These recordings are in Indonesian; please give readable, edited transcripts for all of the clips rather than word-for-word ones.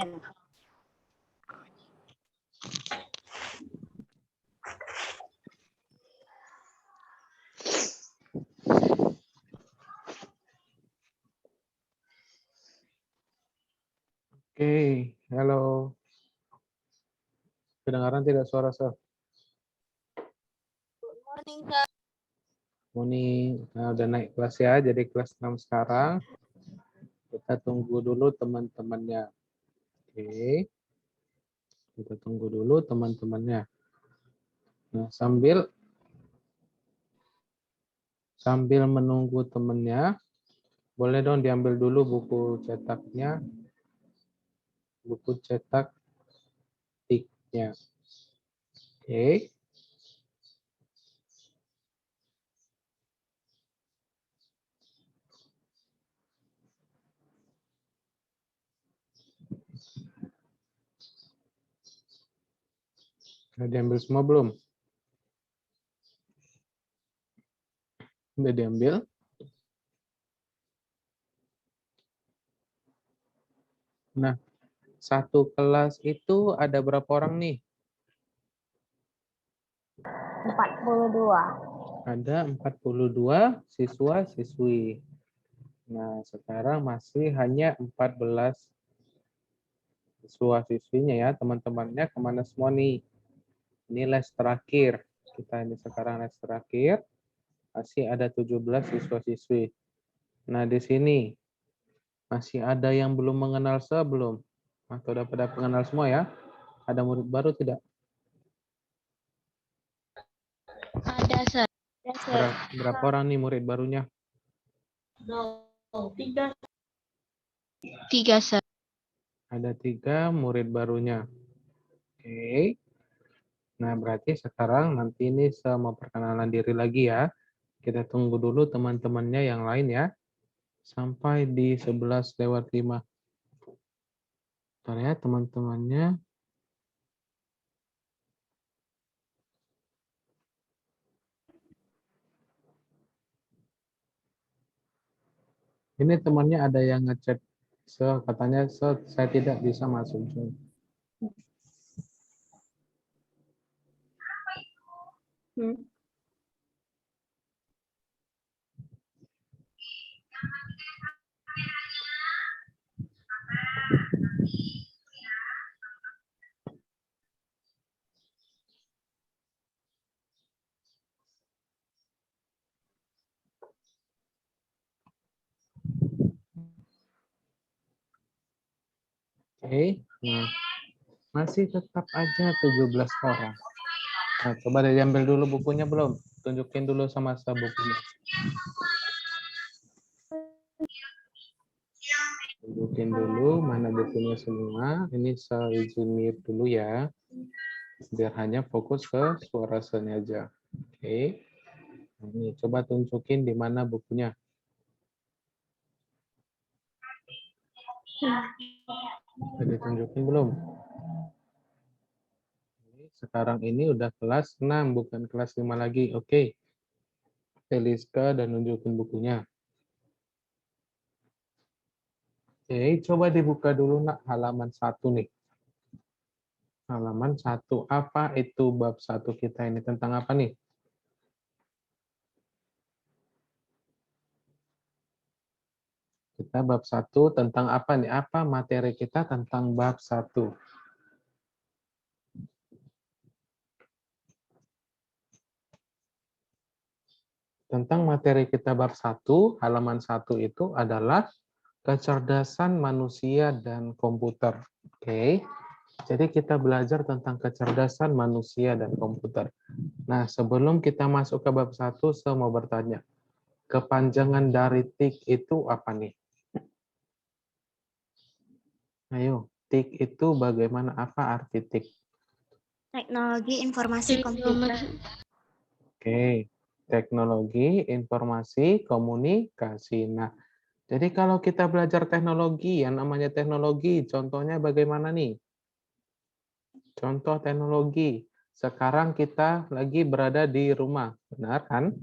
Oke, halo. Kedengaran tidak suara saya? Morning, Kak. Morning. Nah, udah naik kelas ya, jadi kelas 6 sekarang. Kita tunggu dulu teman-temannya. Oke. Kita tunggu dulu teman-temannya. Nah, sambil menunggu temannya, boleh dong diambil dulu buku cetaknya, buku cetak tiknya. Oke. Udah diambil semua belum? Udah diambil? Nah, satu kelas itu ada berapa orang nih? 42. Ada 42 siswa-siswi. Nah, sekarang masih hanya 14 siswa-siswinya ya, teman-temannya kemana semua nih? Ini les terakhir. Kita ini sekarang les terakhir. Masih ada 17 siswa-siswi. Nah, di sini masih ada yang belum mengenal sebelum? Atau udah pada mengenal semua ya? Ada murid baru tidak? Ada, Sir. Berapa orang nih murid barunya? 3, Sir. Ada 3 murid barunya. Oke. Nah, berarti sekarang nanti ini saya mau perkenalan diri lagi ya. Kita tunggu dulu teman-temannya yang lain ya. Sampai di 11:05. Bentar ya teman-temannya. Ini temannya ada yang ngechat. Katanya saya tidak bisa masuk Zoom. Oke. Nah, masih tetap aja 17 orang. Nah, coba deh diambil dulu bukunya belum? Tunjukin dulu sama saya bukunya. Tunjukin dulu mana bukunya semua. Ini saya izin mute dulu ya. Biar hanya fokus ke suara saya aja. Oke. Nah, ini coba tunjukin di mana bukunya. Sudah ditunjukin belum? Sekarang ini udah kelas 6, bukan kelas 5 lagi. Oke. Eliska dan nunjukin bukunya. Oke, coba dibuka dulu nak halaman 1 nih. Halaman 1. Apa itu bab 1 kita ini? Tentang apa nih? Kita bab 1 tentang apa nih? Apa materi kita tentang bab 1? Tentang materi kita bab 1, halaman 1 itu adalah kecerdasan manusia dan komputer. Oke. Jadi kita belajar tentang kecerdasan manusia dan komputer. Nah, sebelum kita masuk ke bab 1, saya mau bertanya. Kepanjangan dari TIK itu apa nih? Ayo, TIK itu bagaimana? Apa arti TIK? Teknologi Informasi Komputer. Oke, teknologi, informasi, komunikasi. Nah, jadi kalau kita belajar teknologi, yang namanya teknologi, contohnya bagaimana nih? Contoh teknologi. Sekarang kita lagi berada di rumah, benar kan?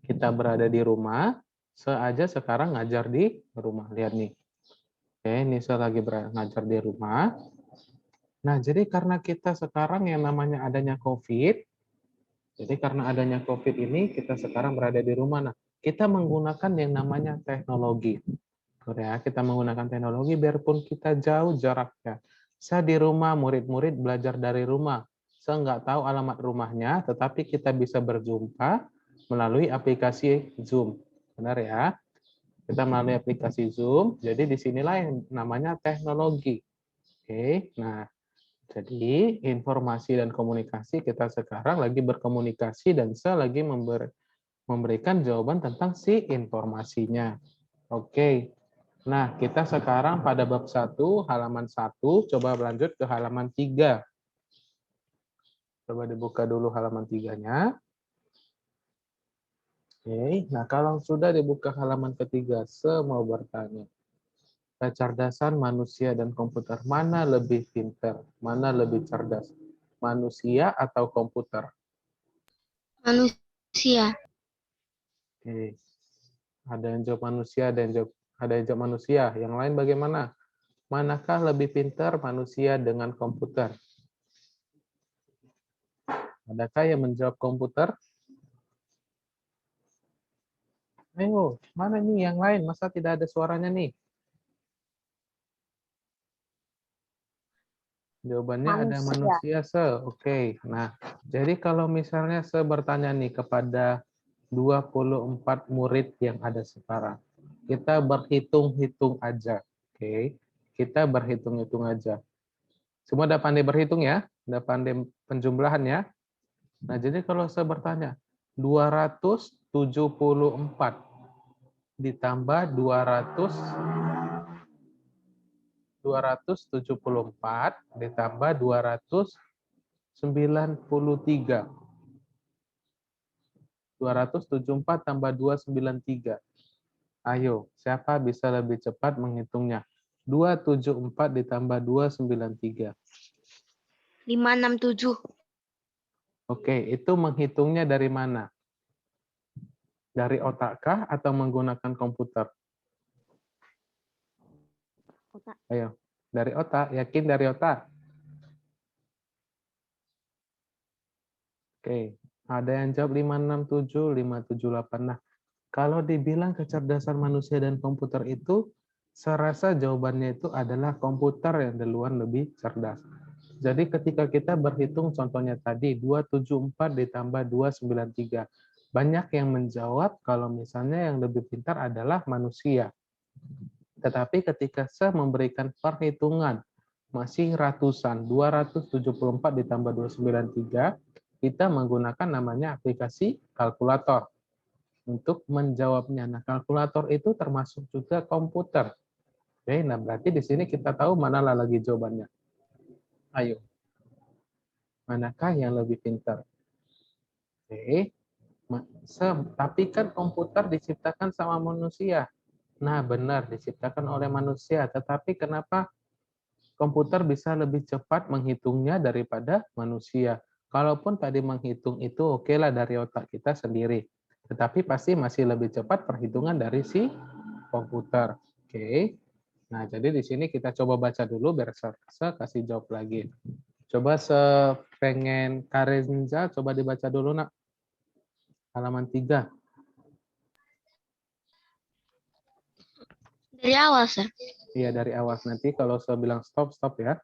Kita berada di rumah, seaja sekarang ngajar di rumah. Lihat nih. Oke, Nisa lagi ngajar di rumah. Nah, jadi karena kita sekarang yang namanya adanya COVID, jadi karena adanya COVID ini, kita sekarang berada di rumah. Nah, kita menggunakan yang namanya teknologi. Ya, kita menggunakan teknologi biarpun kita jauh jaraknya. Saya di rumah, murid-murid belajar dari rumah. Saya nggak tahu alamat rumahnya, tetapi kita bisa berjumpa melalui aplikasi Zoom. Benar ya? Kita melalui aplikasi Zoom, jadi disinilah yang namanya teknologi. Oke, nah jadi informasi dan komunikasi kita sekarang lagi berkomunikasi dan saya lagi memberikan jawaban tentang si informasinya. Oke, nah kita sekarang pada bab 1, halaman 1, coba berlanjut ke halaman 3. Coba dibuka dulu halaman 3-nya. Oke, nah kalau sudah dibuka halaman ketiga, saya mau bertanya. Kecerdasan manusia dan komputer, mana lebih pintar? Mana lebih cerdas? Manusia atau komputer? Manusia. Oke. Ada yang jawab manusia, ada yang jawab manusia. Yang lain bagaimana? Manakah lebih pintar manusia dengan komputer? Adakah yang menjawab komputer? Ayo, mana nih yang lain? Masa tidak ada suaranya nih? Jawabannya ada manusia, Oke. Nah, jadi kalau misalnya saya bertanya nih kepada 24 murid yang ada sekarang. Kita berhitung-hitung aja. Oke. Kita berhitung-hitung aja. Semua udah pandai berhitung ya? Udah pandai penjumlahan ya? Nah, jadi kalau saya bertanya, 274 ditambah 274 ditambah 293. 274 tambah 293. Ayo, siapa bisa lebih cepat menghitungnya? 274 ditambah 293. 567. Oke, itu menghitungnya dari mana? Dari otakkah atau menggunakan komputer? Otak. Ayo, dari otak. Yakin dari otak? Oke, ada yang jawab 567, 578. Nah, kalau dibilang kecerdasan manusia dan komputer itu, saya rasa jawabannya itu adalah komputer yang duluan lebih cerdas. Jadi ketika kita berhitung contohnya tadi, 274 ditambah 293. Banyak yang menjawab kalau misalnya yang lebih pintar adalah manusia. Tetapi ketika saya memberikan perhitungan, masih ratusan, 274 ditambah 293, kita menggunakan namanya aplikasi kalkulator untuk menjawabnya. Nah, kalkulator itu termasuk juga komputer. Oke, nah berarti di sini kita tahu manalah lagi jawabannya. Ayo, manakah yang lebih pintar? Oke, tapi kan komputer diciptakan sama manusia. Nah, benar, diciptakan oleh manusia. Tetapi kenapa komputer bisa lebih cepat menghitungnya daripada manusia? Kalaupun tadi menghitung itu oke lah dari otak kita sendiri. Tetapi pasti masih lebih cepat perhitungan dari si komputer. Oke. Nah, jadi di sini kita coba baca dulu biar saya kasih jawab lagi. Coba sepengen Karenza, coba dibaca dulu, Nak. Halaman 3. Dari awal, Sir. Iya, dari awal. Nanti kalau saya bilang stop, stop ya.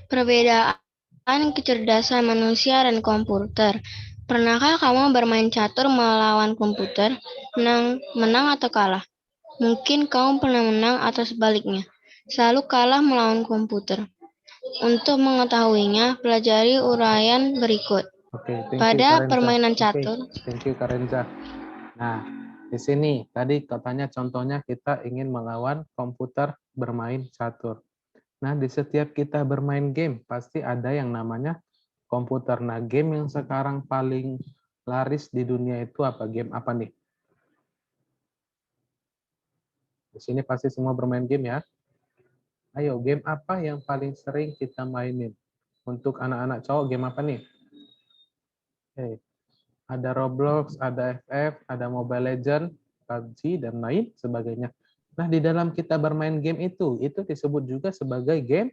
Perbedaan kecerdasan manusia dan komputer. Pernahkah kamu bermain catur melawan komputer? Menang atau kalah? Mungkin kamu pernah menang atau sebaliknya. Selalu kalah melawan komputer. Untuk mengetahuinya, pelajari uraian berikut. Oke, thank you Pada Karenza. permainan Oke, catur, thank you Karenza. Nah, di sini tadi katanya contohnya kita ingin melawan komputer bermain catur. Nah, di setiap kita bermain game pasti ada yang namanya komputer. Nah, game yang sekarang paling laris di dunia itu apa? Game apa nih? Di sini pasti semua bermain game ya. Ayo, game apa yang paling sering kita mainin? Untuk anak-anak cowok, game apa nih? Oke, ada Roblox, ada FF, ada Mobile Legends, PUBG, dan lain sebagainya. Nah, di dalam kita bermain game itu disebut juga sebagai game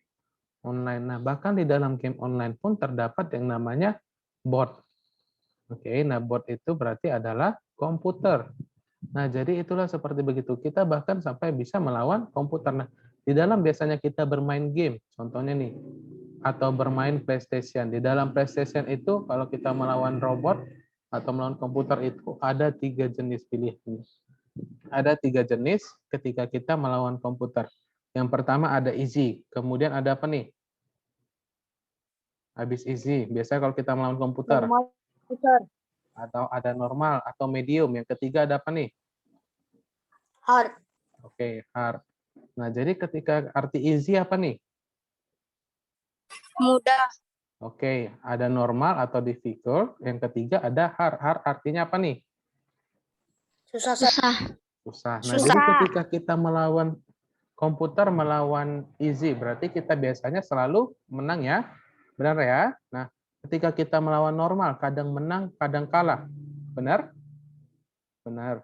online. Nah, bahkan di dalam game online pun terdapat yang namanya bot. Oke, nah bot itu berarti adalah komputer. Nah, jadi itulah seperti begitu. Kita bahkan sampai bisa melawan komputer. Nah, di dalam biasanya kita bermain game, contohnya nih, atau bermain PlayStation. Di dalam PlayStation itu kalau kita melawan robot atau melawan komputer itu ada 3 jenis pilihan. Ada 3 jenis ketika kita melawan komputer. Yang pertama ada easy, kemudian ada apa nih? Habis easy, biasanya kalau kita melawan komputer. Normal, sir. Atau ada normal atau medium. Yang ketiga ada apa nih? Hard. Oke, hard. Nah, jadi ketika arti easy apa nih? Mudah. Oke, ada normal atau difficult. Yang ketiga ada hard. Hard artinya apa nih? Susah, sir. Susah. Susah. Nah, Susah. jadi ketika kita melawan komputer, melawan easy, berarti kita biasanya selalu menang ya. Benar ya? Nah, ketika kita melawan normal, kadang menang, kadang kalah. Benar? Benar.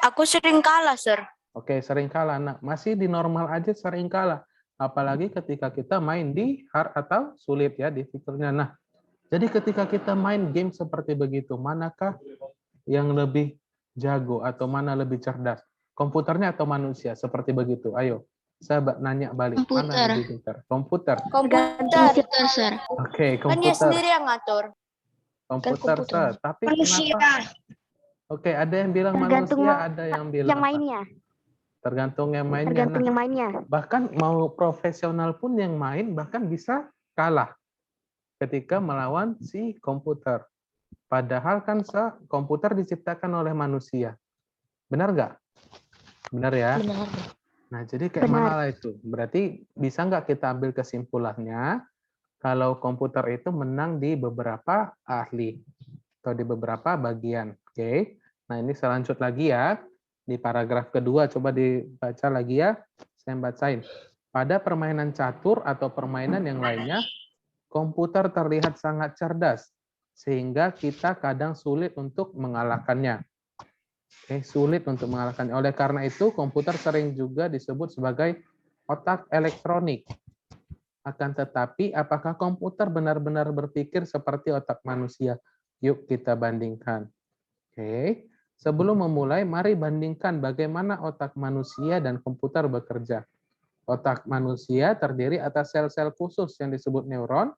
Aku sering kalah, sir. Oke, sering kalah. Nah, masih di normal aja sering kalah. Apalagi ketika kita main di hard atau sulit ya, difficult-nya. Nah, jadi ketika kita main game seperti begitu, manakah yang lebih jago atau mana lebih cerdas? Komputernya atau manusia? Seperti begitu. Ayo, saya nanya balik. Mana Komputer. yang lebih pintar? Komputer. Komputer. Komputer, sir. Oke, Kan dia komputer. sendiri yang ngatur. Komputer, Sir. Tapi kenapa? Oke, ada yang bilang Tergantung manusia, ada yang bilang yang apa? mainnya. Tergantung yang mainnya. Tergantung Nah, yang mainnya. bahkan mau profesional pun yang main bahkan bisa kalah ketika melawan si komputer. Padahal kan komputer diciptakan oleh manusia. Benar nggak? Benar ya? Benar. Nah, jadi kayak Benar. mana lah itu? Berarti bisa nggak kita ambil kesimpulannya kalau komputer itu menang di beberapa ahli atau di beberapa bagian. Oke. Nah, ini saya lanjut lagi ya. Di paragraf kedua, coba dibaca lagi ya. Saya bacain. Pada permainan catur atau permainan yang lainnya, komputer terlihat sangat cerdas, sehingga kita kadang sulit untuk mengalahkannya. Oke, sulit untuk mengalahkannya. Oleh karena itu, komputer sering juga disebut sebagai otak elektronik. Akan tetapi, apakah komputer benar-benar berpikir seperti otak manusia? Yuk kita bandingkan. Oke. Sebelum memulai, mari bandingkan bagaimana otak manusia dan komputer bekerja. Otak manusia terdiri atas sel-sel khusus yang disebut neuron.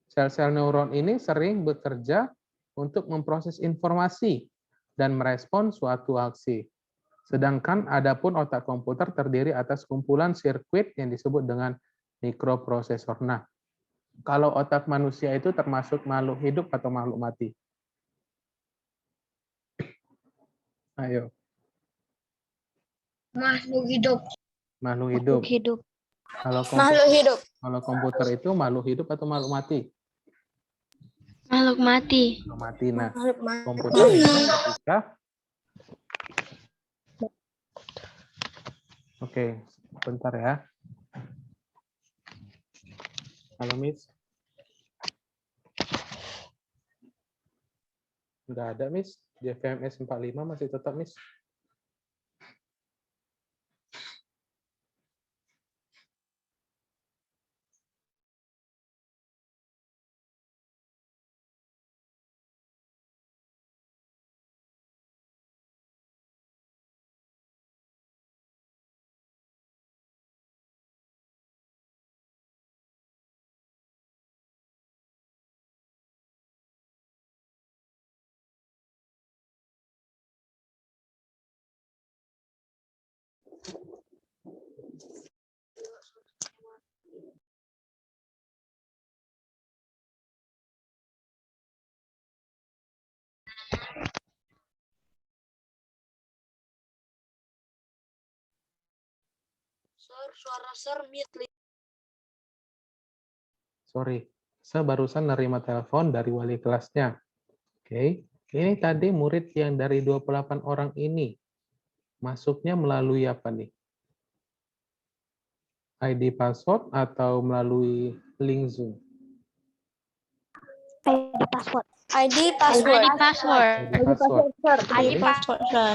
Sel-sel neuron ini sering bekerja untuk memproses informasi dan merespon suatu aksi. Sedangkan adapun otak komputer terdiri atas kumpulan sirkuit yang disebut dengan mikroprosesor. Nah, kalau otak manusia itu termasuk makhluk hidup atau makhluk mati? Ayo. Makhluk hidup. Makhluk hidup. Hidup. Makhluk hidup. Kalau komputer itu makhluk hidup atau makhluk mati? Makhluk mati. Makhluk mati. Nah, Makhluk mati. komputer itu ketika Oke, bentar ya. Halo, Miss. Enggak ada, Miss. Di FMS 45 masih tetap, Miss. Sir, suara sir mute. Sorry, saya barusan nerima telepon dari wali kelasnya. Oke, ini tadi murid yang dari 28 orang ini masuknya melalui apa nih? ID password atau melalui link Zoom? ID password. ID password. ID password. ID password. ID password, sir.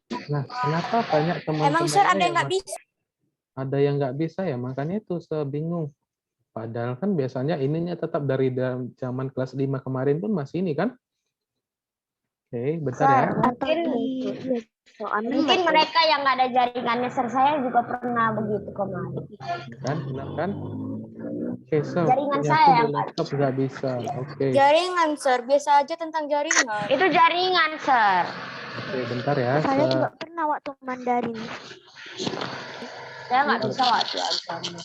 Nah, kenapa banyak teman-teman Emang Sir ada ini yang nggak bisa? ada yang nggak bisa ya? Makanya itu saya bingung. Padahal kan biasanya ininya tetap dari zaman kelas 5 kemarin pun masih ini kan? Oke, bentar ya. Mungkin mungkin mereka yang nggak ada jaringannya, Sir. Saya juga pernah begitu kemarin. Kan, benar kan? Oke, so Jaringan punya saya aku di yang nggak laptop nggak bisa. Oke, jaringan, Sir. Biasa aja tentang jaringan. Itu jaringan, Sir. oke, bentar ya. Saya juga pernah waktu Mandarin. Saya nggak bisa waktu agama.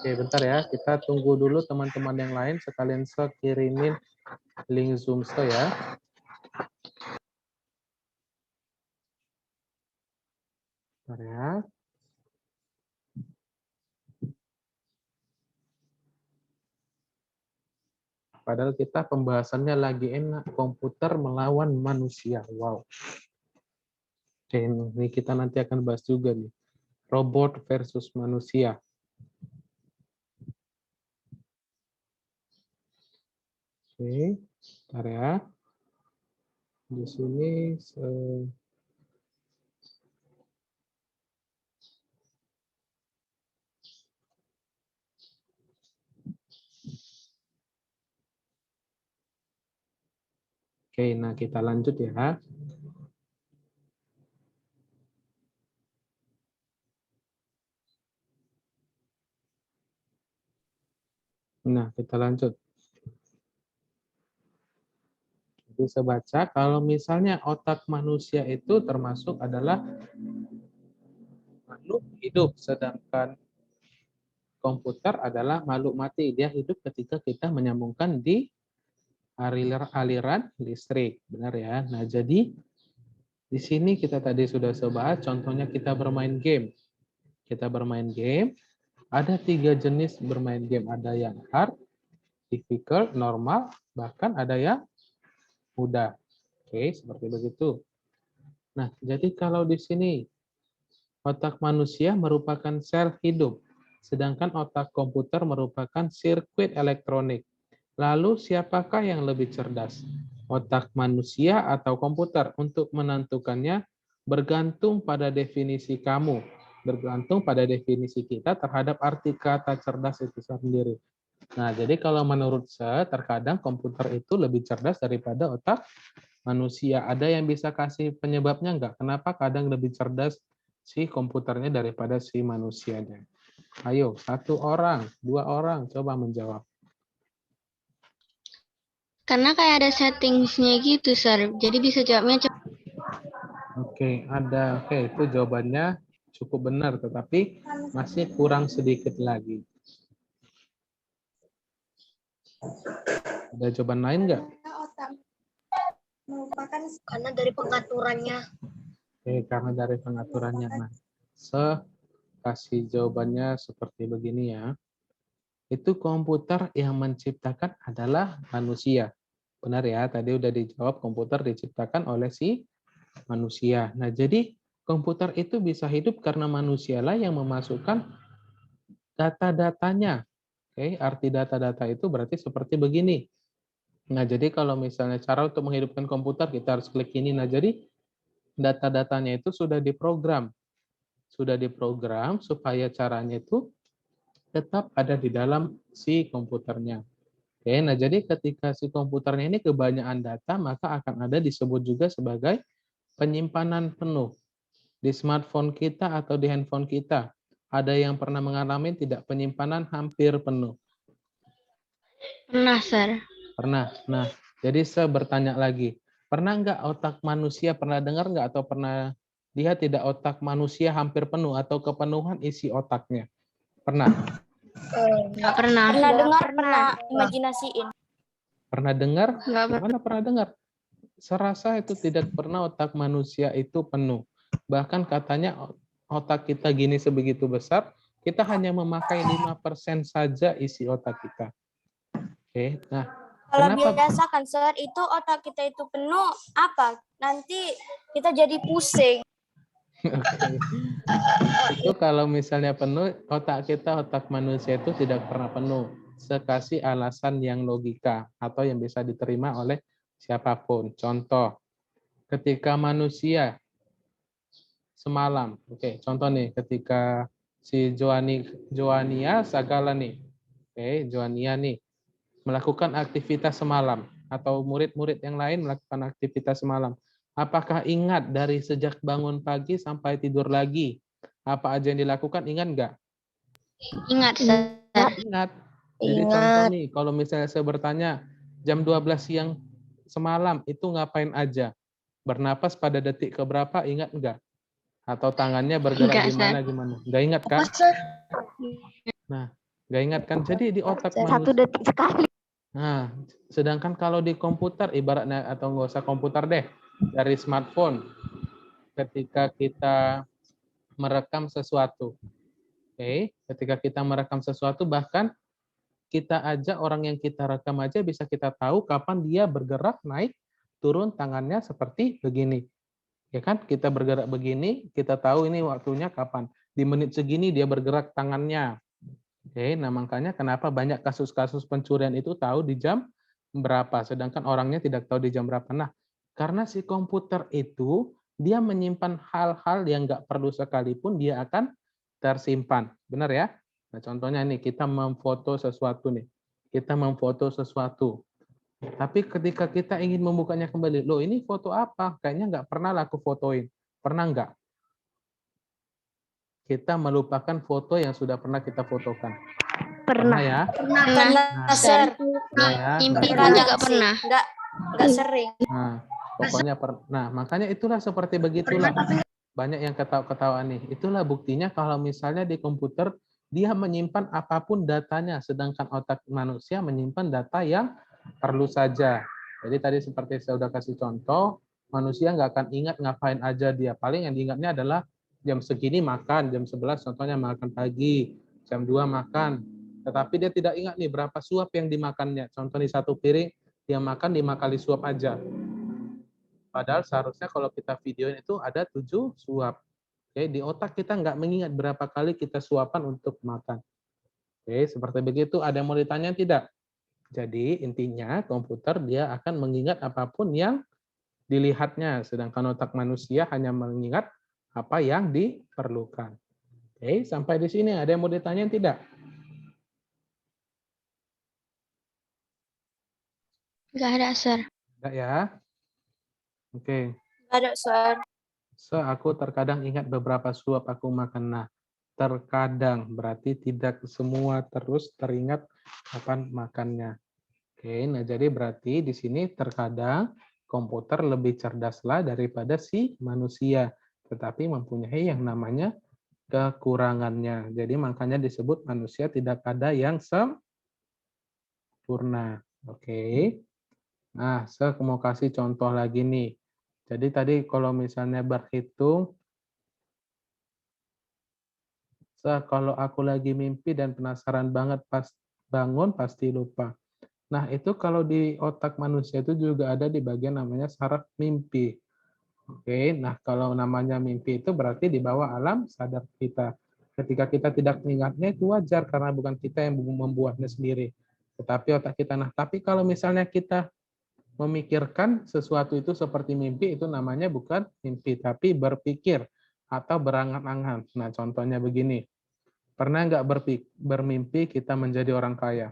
Oke, bentar ya. Kita tunggu dulu teman-teman yang lain. Sekalian saya kirimin link Zoom saya ya. Bentar ya. Padahal kita pembahasannya lagi enak. Komputer melawan manusia. Wow. Oke, ini kita nanti akan bahas juga nih. Robot versus manusia. Oke, bentar ya. Di sini oke, nah kita lanjut ya. Nah, kita lanjut. Jadi saya baca, kalau misalnya otak manusia itu termasuk adalah makhluk hidup, sedangkan komputer adalah makhluk mati. Dia hidup ketika kita menyambungkan di aliran listrik. Benar ya? Nah, jadi di sini kita tadi sudah bahas, contohnya kita bermain game. Kita bermain game, ada 3 jenis bermain game. Ada yang hard, difficult, normal, bahkan ada yang mudah. Oke, seperti begitu. Nah, jadi kalau di sini otak manusia merupakan sel hidup, sedangkan otak komputer merupakan sirkuit elektronik. Lalu siapakah yang lebih cerdas? Otak manusia atau komputer? Untuk menentukannya bergantung pada definisi kamu, bergantung pada definisi kita terhadap arti kata cerdas itu sendiri. Nah, jadi kalau menurut saya, terkadang komputer itu lebih cerdas daripada otak manusia. Ada yang bisa kasih penyebabnya nggak? Kenapa kadang lebih cerdas si komputernya daripada si manusianya? Ayo, 1 orang, 2 orang, coba menjawab. Karena kayak ada settingsnya gitu, Sir. Jadi bisa jawabnya cepat. Oke, ada. Oke, itu jawabannya cukup benar, tetapi masih kurang sedikit lagi. Ada jawaban lain nggak? Karena dari pengaturannya. Oke, karena dari pengaturannya. Nah, kasih jawabannya seperti begini ya. Itu komputer yang menciptakan adalah manusia. Benar ya, tadi udah dijawab, komputer diciptakan oleh si manusia. Nah, jadi komputer itu bisa hidup karena manusialah yang memasukkan data-datanya. Oke, arti data-data itu berarti seperti begini. Nah, jadi kalau misalnya cara untuk menghidupkan komputer, kita harus klik ini. Nah, jadi data-datanya itu sudah diprogram. Sudah diprogram supaya caranya itu tetap ada di dalam si komputernya. Oke, nah jadi ketika si komputernya ini kebanyakan data, maka akan ada disebut juga sebagai penyimpanan penuh. Di smartphone kita atau di handphone kita, ada yang pernah mengalami tidak penyimpanan hampir penuh? Pernah, Sir. Pernah. Nah, jadi saya bertanya lagi, pernah nggak otak manusia, pernah dengar nggak atau pernah lihat tidak otak manusia hampir penuh atau kepenuhan isi otaknya? Pernah? Nggak pernah. Pernah dengar, pernah imajinasiin. Pernah dengar? Nggak pernah. Gimana pernah dengar? Serasa itu tidak pernah otak manusia itu penuh. Bahkan katanya otak kita gini sebegitu besar, kita hanya memakai 5% saja isi otak kita. Oke, nah Kalau kenapa? biasa kan, Sir, itu otak kita itu penuh, apa? Nanti kita jadi pusing. Oke. Itu kalau misalnya penuh, otak kita, otak manusia itu tidak pernah penuh. Sekasih alasan yang logika atau yang bisa diterima oleh siapapun. Contoh, ketika manusia semalam. Oke, contoh nih ketika si Joania Sagala nih. Oke, Joania nih melakukan aktivitas semalam atau murid-murid yang lain melakukan aktivitas semalam. Apakah ingat dari sejak bangun pagi sampai tidur lagi? Apa aja yang dilakukan, ingat nggak? Ingat, Sir. Ingat. Jadi contoh nih, kalau misalnya saya bertanya, jam 12 siang semalam itu ngapain aja? Bernapas pada detik keberapa, ingat nggak? Atau tangannya bergerak Enggak, gimana? Nggak ingat kan? Nah, nggak ingat kan? Jadi di otak manusia. 1 detik sekali. Nah, sedangkan kalau di komputer, ibaratnya, atau nggak usah komputer deh, dari smartphone, ketika kita merekam sesuatu. Oke, ketika kita merekam sesuatu, bahkan kita aja orang yang kita rekam aja bisa kita tahu kapan dia bergerak, naik, turun tangannya seperti begini. Ya kan? Kita bergerak begini, kita tahu ini waktunya kapan. Di menit segini dia bergerak tangannya. Oke, nah makanya kenapa banyak kasus-kasus pencurian itu tahu di jam berapa, sedangkan orangnya tidak tahu di jam berapa. Nah, karena si komputer itu dia menyimpan hal-hal yang nggak perlu sekalipun dia akan tersimpan. Benar ya? Nah, contohnya nih, kita memfoto sesuatu nih. Kita memfoto sesuatu. Tapi ketika kita ingin membukanya kembali, loh ini foto apa? Kayaknya nggak pernah aku fotoin. Pernah nggak? Kita melupakan foto yang sudah pernah kita fotokan. Pernah ya? Pernah, Sir. Pernah ya? Impian juga pernah. Enggak sering. Nah, pokoknya nah, makanya itulah seperti begitulah. Banyak yang ketawa-ketawa nih. Itulah buktinya kalau misalnya di komputer dia menyimpan apapun datanya, sedangkan otak manusia menyimpan data yang perlu saja. Jadi tadi seperti saya sudah kasih contoh, manusia nggak akan ingat ngapain aja dia. Paling yang diingatnya adalah jam segini makan, jam 11 contohnya makan pagi, jam 2 makan. Tetapi dia tidak ingat nih berapa suap yang dimakannya. Contoh nih 1 piring, dia makan 5 kali suap aja. Padahal seharusnya kalau kita videoin itu ada 7 suap. Oke, di otak kita nggak mengingat berapa kali kita suapan untuk makan. Oke, seperti begitu. Ada yang mau ditanya tidak? Jadi intinya komputer dia akan mengingat apapun yang dilihatnya, sedangkan otak manusia hanya mengingat apa yang diperlukan. Oke, sampai di sini ada yang mau ditanya tidak? Enggak ada, Sir. Enggak ya? Oke. Enggak ada, Sir. Aku terkadang ingat beberapa suap aku makan. Nah, terkadang berarti tidak semua terus teringat kapan makannya. Oke, nah jadi berarti di sini terkadang komputer lebih cerdaslah daripada si manusia, tetapi mempunyai yang namanya kekurangannya. Jadi makanya disebut manusia tidak ada yang sempurna. Oke. Nah, saya mau kasih contoh lagi nih. Jadi tadi kalau misalnya berhitung, kalau aku lagi mimpi dan penasaran banget pas bangun pasti lupa. Nah, itu kalau di otak manusia itu juga ada di bagian namanya saraf mimpi. Oke, nah kalau namanya mimpi itu berarti di bawah alam sadar kita. Ketika kita tidak mengingatnya itu wajar karena bukan kita yang membuatnya sendiri. Tetapi otak kita. Nah, tapi kalau misalnya kita memikirkan sesuatu itu seperti mimpi, itu namanya bukan mimpi, tapi berpikir atau berangan-angan. Nah, contohnya begini. Pernah nggak bermimpi kita menjadi orang kaya?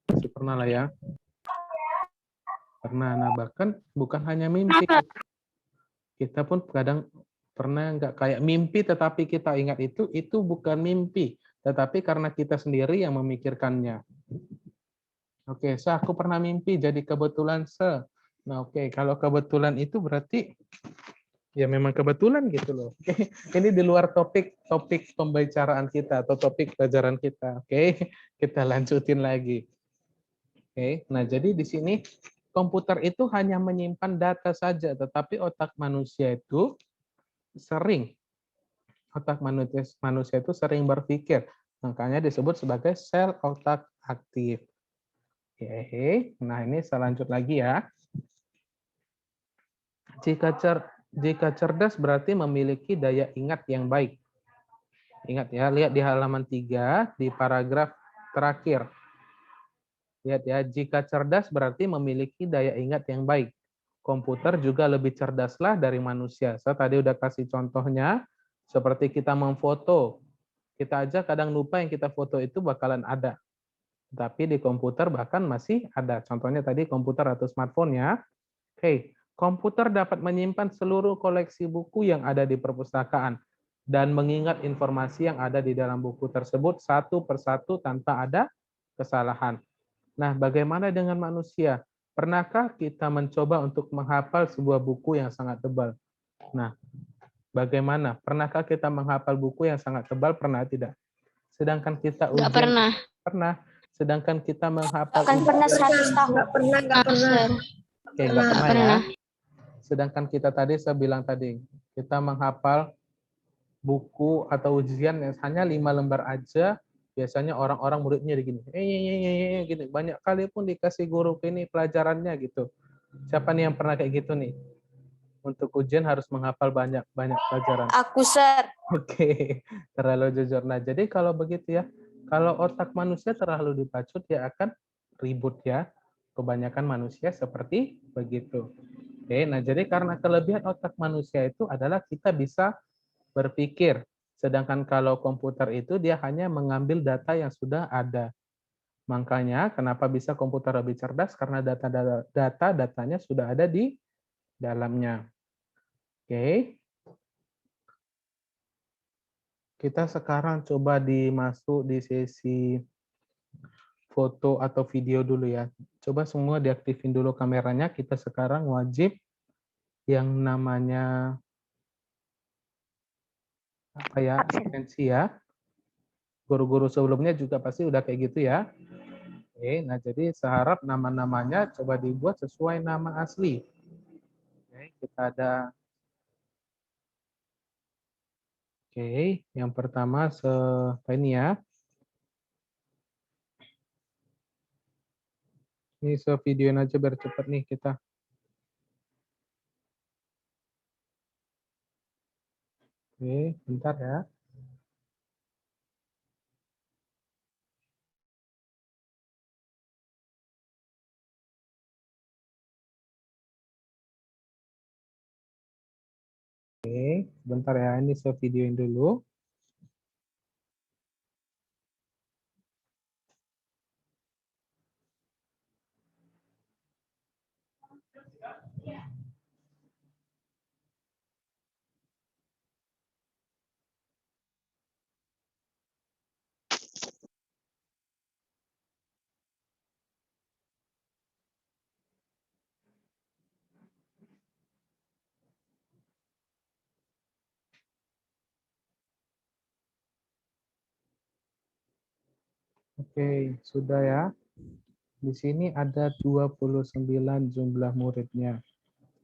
Pasti pernah lah ya. Pernah. Nah, bahkan bukan hanya mimpi. Kita pun kadang pernah nggak kayak mimpi, tetapi kita ingat itu bukan mimpi. Tetapi karena kita sendiri yang memikirkannya. Oke, aku pernah mimpi jadi kebetulan Nah, oke, kalau kebetulan itu berarti ya memang kebetulan gitu loh. Oke, ini di luar topik pembicaraan kita atau topik pelajaran kita. Oke, kita lanjutin lagi. Oke, nah jadi di sini komputer itu hanya menyimpan data saja, tetapi otak manusia itu sering berpikir. Makanya disebut sebagai sel otak aktif. Oke, nah ini saya lanjut lagi ya. Jika cerdas berarti memiliki daya ingat yang baik. Ingat ya, lihat di halaman 3 di paragraf terakhir. Lihat ya, jika cerdas berarti memiliki daya ingat yang baik. komputer juga lebih cerdaslah dari manusia. Saya tadi udah kasih contohnya, seperti kita memfoto. Kita aja kadang lupa yang kita foto itu bakalan ada. Tapi di komputer bahkan masih ada. Contohnya tadi komputer atau smartphone ya. Oke, komputer dapat menyimpan seluruh koleksi buku yang ada di perpustakaan dan mengingat informasi yang ada di dalam buku tersebut satu persatu tanpa ada kesalahan. Nah, bagaimana dengan manusia? Pernahkah kita mencoba untuk menghafal sebuah buku yang sangat tebal? Nah, bagaimana? Pernahkah kita menghafal buku yang sangat tebal? Pernah tidak? Sedangkan kita Nggak ujian pernah. pernah. Sedangkan kita menghafal Kan pernah ujian 100 tahun. Nggak pernah. Oke, nggak pernah ya. Pernah. Sedangkan kita tadi, saya bilang tadi, kita menghafal buku atau ujian yang hanya 5 lembar aja, biasanya orang-orang muridnya gini, gini. Banyak kali pun dikasih guru ini pelajarannya gitu. Siapa nih yang pernah kayak gitu nih? Untuk ujian harus menghafal banyak pelajaran. Aku, Sir. Oke, terlalu jujur. Nah, jadi kalau begitu ya, kalau otak manusia terlalu dipacut, dia akan ribut ya. Kebanyakan manusia seperti begitu. Oke, nah jadi karena kelebihan otak manusia itu adalah kita bisa berpikir. Sedangkan kalau komputer itu dia hanya mengambil data yang sudah ada. Makanya kenapa bisa komputer lebih cerdas? Karena datanya sudah ada di dalamnya. Oke. Kita sekarang coba dimasuk di sesi foto atau video dulu ya. Coba semua diaktifin dulu kameranya. Kita sekarang wajib yang namanya apa ya? Absensi ya. Guru-guru sebelumnya juga pasti udah kayak gitu ya. Oke, nah jadi saya harap nama-namanya coba dibuat sesuai nama asli. Oke, kita ada. Oke, yang pertama ini ya. Ini videoin aja biar cepat nih kita. Oke, bentar ya. Oke, bentar ya. Ini saya videoin dulu. Oke, sudah ya. Di sini ada 29 jumlah muridnya.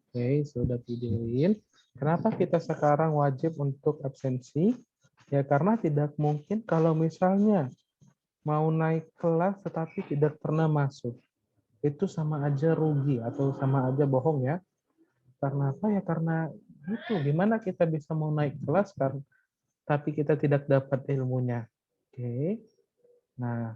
Oke, sudah videoin. Kenapa kita sekarang wajib untuk absensi? Ya karena tidak mungkin kalau misalnya mau naik kelas tetapi tidak pernah masuk. Itu sama aja rugi atau sama aja bohong ya. Karena apa ya? Karena itu gimana kita bisa mau naik kelas tapi kita tidak dapat ilmunya. Oke. Nah,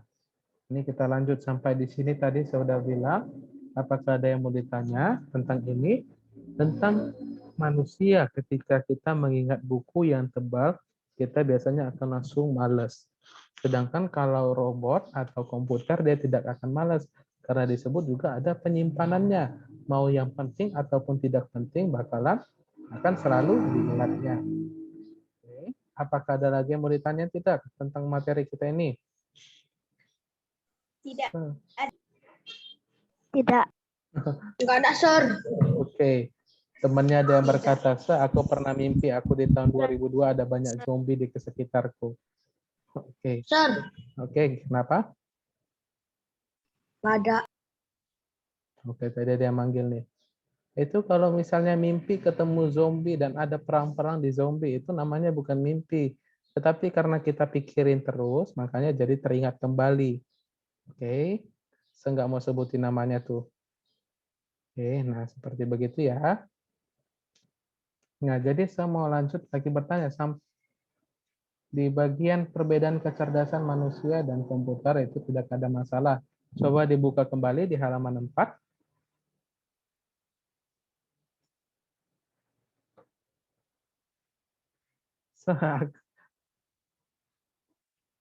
ini kita lanjut sampai di sini tadi saya sudah bilang. Apakah ada yang mau ditanya tentang ini? Tentang manusia ketika kita mengingat buku yang tebal, kita biasanya akan langsung malas. Sedangkan kalau robot atau komputer dia tidak akan malas karena disebut juga ada penyimpanannya. Mau yang penting ataupun tidak penting bakalan akan selalu diingatnya. Oke. Apakah ada lagi yang mau ditanya tidak tentang materi kita ini? Tidak. Tidak. Enggak ada, Sir. Oke. Temannya ada yang berkata, aku pernah mimpi aku di tahun 2002 ada banyak zombie di sekitarku. Oke. Sir. Oke, kenapa? Enggak ada. Oke, tadi ada yang manggil nih. Itu kalau misalnya mimpi ketemu zombie dan ada perang-perang di zombie, itu namanya bukan mimpi. Tetapi karena kita pikirin terus, makanya jadi teringat kembali. Oke. Saya nggak mau sebutin namanya tuh. Oke, nah seperti begitu ya. Nah, jadi saya mau lanjut lagi bertanya. Di bagian perbedaan kecerdasan manusia dan komputer itu tidak ada masalah. Coba dibuka kembali di halaman 4.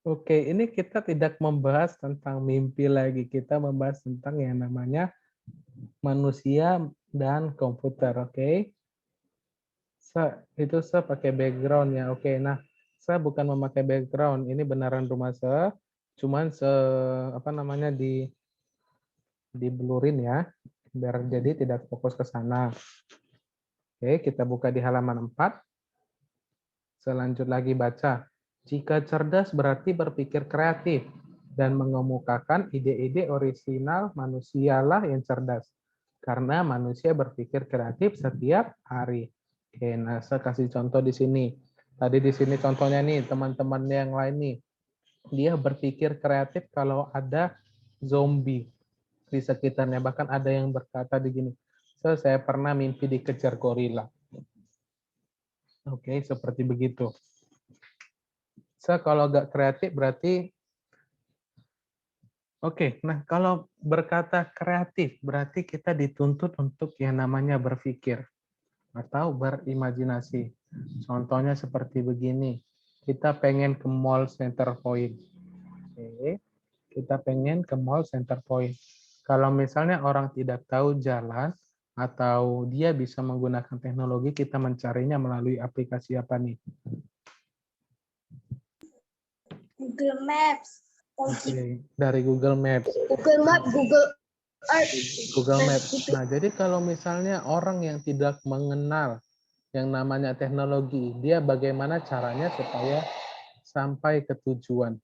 Oke, ini kita tidak membahas tentang mimpi lagi. Kita membahas tentang yang namanya manusia dan komputer, oke? Itu saya pakai background ya, oke. Nah, saya bukan memakai background. Ini beneran rumah saya. Cuman apa namanya di blurin ya, biar jadi tidak fokus ke sana. Oke, kita buka di halaman 4. Selanjut lagi baca. Jika cerdas berarti berpikir kreatif dan mengemukakan ide-ide orisinal, manusialah yang cerdas. Karena manusia berpikir kreatif setiap hari. Oke, nah saya kasih contoh di sini. Tadi di sini contohnya nih, teman-teman yang lain nih. Dia berpikir kreatif kalau ada zombie di sekitarnya. Bahkan ada yang berkata begini, saya pernah mimpi dikejar gorila. Oke, seperti begitu. Kalau nggak kreatif berarti oke. Nah, kalau berkata kreatif berarti kita dituntut untuk yang namanya berpikir atau berimajinasi. Contohnya seperti begini. Kita pengen ke mall Center Point. Oke. Kita pengen ke mall Center Point. Kalau misalnya orang tidak tahu jalan atau dia bisa menggunakan teknologi, kita mencarinya melalui aplikasi apa nih? Google Maps. Oke, dari Google Maps. Google Map, Google Earth. Google Maps. Nah, jadi kalau misalnya orang yang tidak mengenal yang namanya teknologi, dia bagaimana caranya supaya sampai ke tujuan?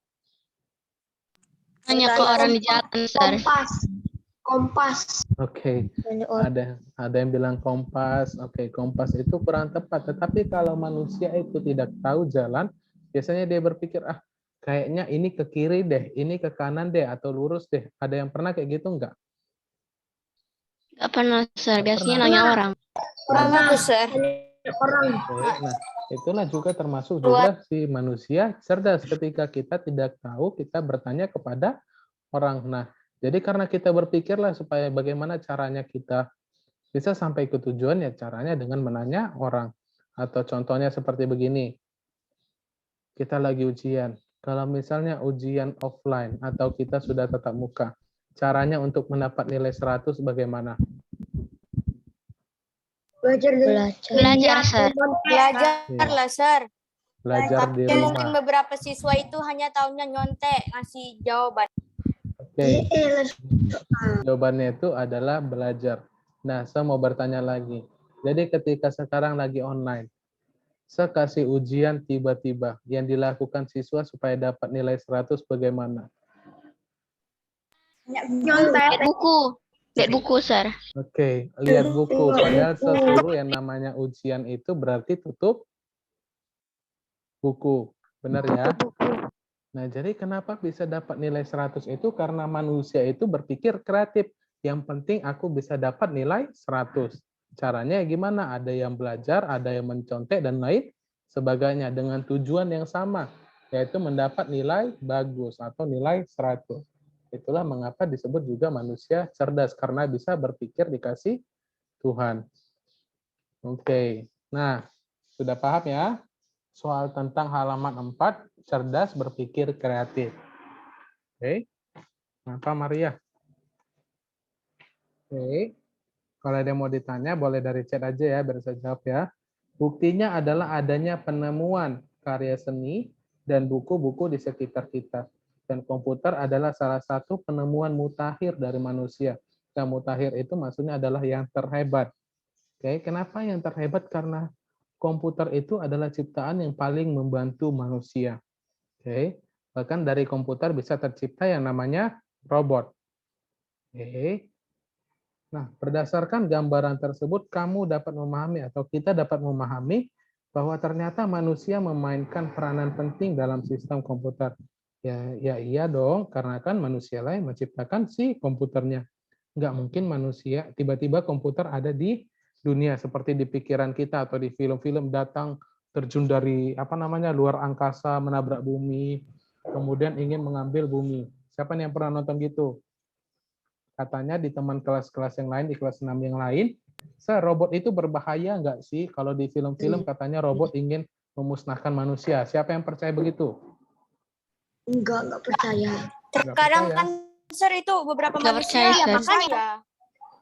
Tanya ke orang di jalan, Sir. Kompas. Oke, ada yang bilang kompas. Oke, kompas itu kurang tepat. Tetapi kalau manusia itu tidak tahu jalan, biasanya dia berpikir, kayaknya ini ke kiri deh, ini ke kanan deh, atau lurus deh. Ada yang pernah kayak gitu enggak? Gak pernah, Sir. Nggak Biasanya pernah. nanya orang. Orang itu, Sir. Orang. Oke, nah itulah juga termasuk juga si manusia cerdas. Ketika kita tidak tahu, kita bertanya kepada orang. Nah, jadi karena kita berpikirlah supaya bagaimana caranya kita bisa sampai ke tujuan, ya caranya dengan menanya orang. Atau contohnya seperti begini, kita lagi ujian. Kalau misalnya ujian offline atau kita sudah tatap muka, caranya untuk mendapat nilai 100 bagaimana? Belajar, Sir. Belajar lah, Sir. Belajar di Tapi mungkin rumah. beberapa siswa itu hanya tahunya nyontek ngasih jawaban. Oke. Jawabannya itu adalah belajar. Nah, saya mau bertanya lagi. Jadi ketika sekarang lagi online, saya kasih ujian tiba-tiba, yang dilakukan siswa supaya dapat nilai 100 bagaimana? Lihat buku. Lihat buku, Sir. Oke, lihat buku. Padahal saya suruh yang namanya ujian itu berarti tutup buku. Benar ya? Nah, jadi kenapa bisa dapat nilai 100 itu? Karena manusia itu berpikir kreatif. Yang penting aku bisa dapat nilai 100. Caranya gimana? Ada yang belajar, ada yang mencontek, dan lain sebagainya. Dengan tujuan yang sama, yaitu mendapat nilai bagus atau nilai 100. Itulah mengapa disebut juga manusia cerdas, karena bisa berpikir dikasih Tuhan. Oke, nah sudah paham ya? Soal tentang halaman 4, cerdas berpikir kreatif. Oke, apa Maria? Oke, kalau ada yang mau ditanya boleh dari chat aja ya, biar saya jawab ya. Buktinya adalah adanya penemuan karya seni dan buku-buku di sekitar kita. Dan komputer adalah salah satu penemuan mutakhir dari manusia. Yang mutakhir itu maksudnya adalah yang terhebat. Oke, kenapa yang terhebat? Karena komputer itu adalah ciptaan yang paling membantu manusia. Oke, bahkan dari komputer bisa tercipta yang namanya robot. Oke. Nah, berdasarkan gambaran tersebut, kamu dapat memahami atau kita dapat memahami bahwa ternyata manusia memainkan peranan penting dalam sistem komputer. Ya iya dong, karena kan manusia lah yang menciptakan si komputernya. Nggak mungkin manusia, tiba-tiba komputer ada di dunia seperti di pikiran kita atau di film-film datang terjun dari luar angkasa menabrak bumi, kemudian ingin mengambil bumi. Siapa nih yang pernah nonton gitu? Katanya di teman kelas-kelas yang lain, di kelas 6 yang lain, robot itu berbahaya nggak sih? Kalau di film-film katanya robot ingin memusnahkan manusia. Siapa yang percaya begitu? Enggak percaya. Terkadang percaya. kan Sir itu beberapa Nggak manusia percaya, Sir. makanya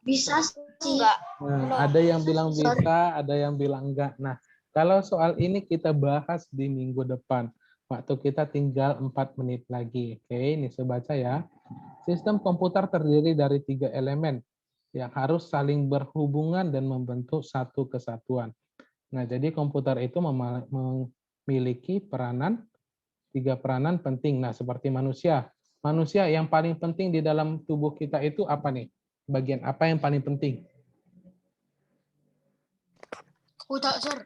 Bisa sih. enggak. Nah, ada yang bilang bisa, ada yang bilang enggak. Nah, kalau soal ini kita bahas di minggu depan. Waktu kita tinggal 4 menit lagi. Oke, ini saya baca ya. Sistem komputer terdiri dari 3 elemen yang harus saling berhubungan dan membentuk satu kesatuan. Nah, jadi komputer itu memiliki 3 peranan penting. Nah, seperti manusia. Manusia yang paling penting di dalam tubuh kita itu apa nih? Bagian apa yang paling penting? Otak, Sir.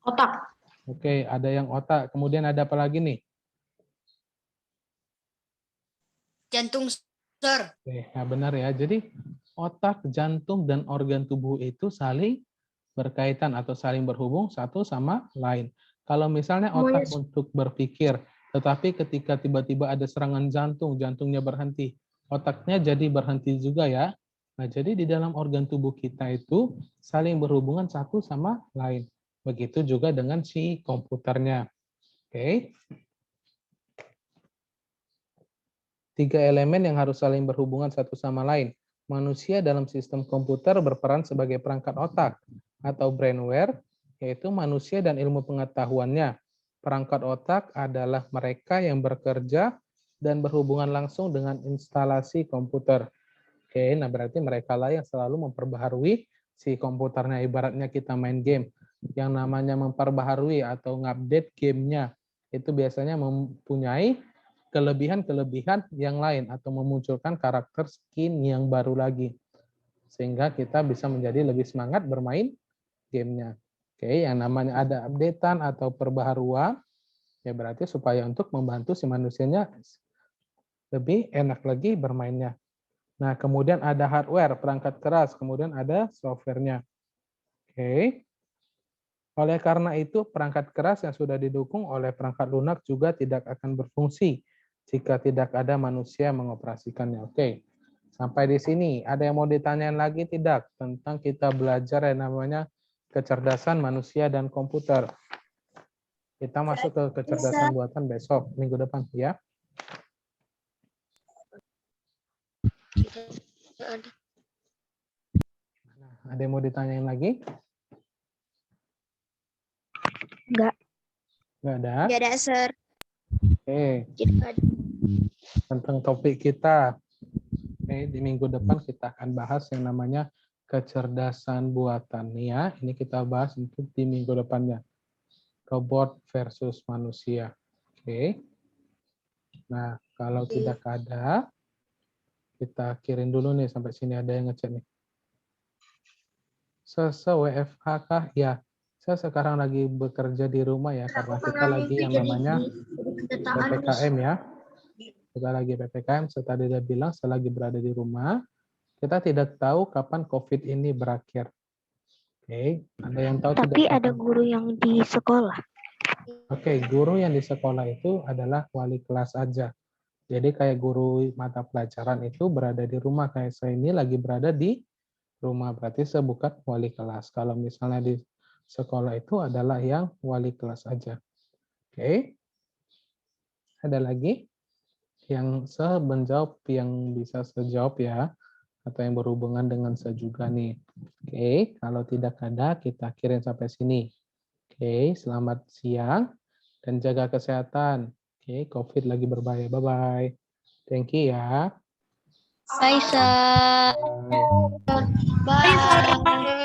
Otak. Oke, ada yang otak. Kemudian ada apa lagi nih? Jantung, Sir. Oke, nah benar ya. Jadi otak, jantung, dan organ tubuh itu saling berkaitan atau saling berhubung satu sama lain. Kalau misalnya otak untuk berpikir, tetapi ketika tiba-tiba ada serangan jantung, jantungnya berhenti, otaknya jadi berhenti juga ya. Nah, jadi di dalam organ tubuh kita itu saling berhubungan satu sama lain. Begitu juga dengan si komputernya. Oke. 3 elemen yang harus saling berhubungan satu sama lain. Manusia dalam sistem komputer berperan sebagai perangkat otak atau brainware, yaitu manusia dan ilmu pengetahuannya. Perangkat otak adalah mereka yang bekerja dan berhubungan langsung dengan instalasi komputer. Oke, nah berarti mereka lah yang selalu memperbaharui si komputernya. Ibaratnya kita main game. Yang namanya memperbaharui atau ngupdate gamenya, itu biasanya mempunyai kelebihan-kelebihan yang lain atau memunculkan karakter skin yang baru lagi. Sehingga kita bisa menjadi lebih semangat bermain gamenya. Oke, yang namanya ada updatean atau perbaharuan, ya berarti supaya untuk membantu si manusianya lebih enak lagi bermainnya. Nah, kemudian ada hardware, perangkat keras, kemudian ada software-nya. Oke. Oleh karena itu, perangkat keras yang sudah didukung oleh perangkat lunak juga tidak akan berfungsi jika tidak ada manusia mengoperasikannya. Oke. Sampai di sini, ada yang mau ditanyain lagi tidak tentang kita belajar yang namanya kecerdasan manusia dan komputer? Kita masuk ke kecerdasan buatan besok, minggu depan ya. Nah, ada yang mau ditanyain lagi? Enggak. Nggak ada? Enggak ada, Sir. Oke. Tentang topik kita. Oke, di minggu depan kita akan bahas yang namanya kecerdasan buatan. Nih ya, ini kita bahas untuk di minggu depannya. Robot versus manusia. Oke. Nah, kalau tidak ada, kita akhirin dulu nih sampai sini. Ada yang ngecek nih. WFH kah? Ya, saya sekarang lagi bekerja di rumah ya, karena kita lagi yang namanya PPKM ya. Kita lagi PPKM, saya tadi udah bilang, saya lagi berada di rumah. Kita tidak tahu kapan COVID ini berakhir. Oke, ada yang tahu Tapi tidak? ada guru yang di sekolah. Oke, guru yang di sekolah itu adalah wali kelas aja. Jadi kayak guru mata pelajaran itu berada di rumah, kayak saya ini lagi berada di rumah, berarti saya bukan wali kelas. Kalau misalnya di sekolah itu adalah yang wali kelas aja. Oke. Ada lagi yang saya menjawab, yang bisa saya jawab ya, atau yang berhubungan dengan saya juga nih. Oke, kalau tidak ada, kita kirim sampai sini. Oke, selamat siang dan jaga kesehatan. Oke, COVID lagi berbahaya. Bye-bye. Thank you ya. Bye, Sir. Bye. Bye.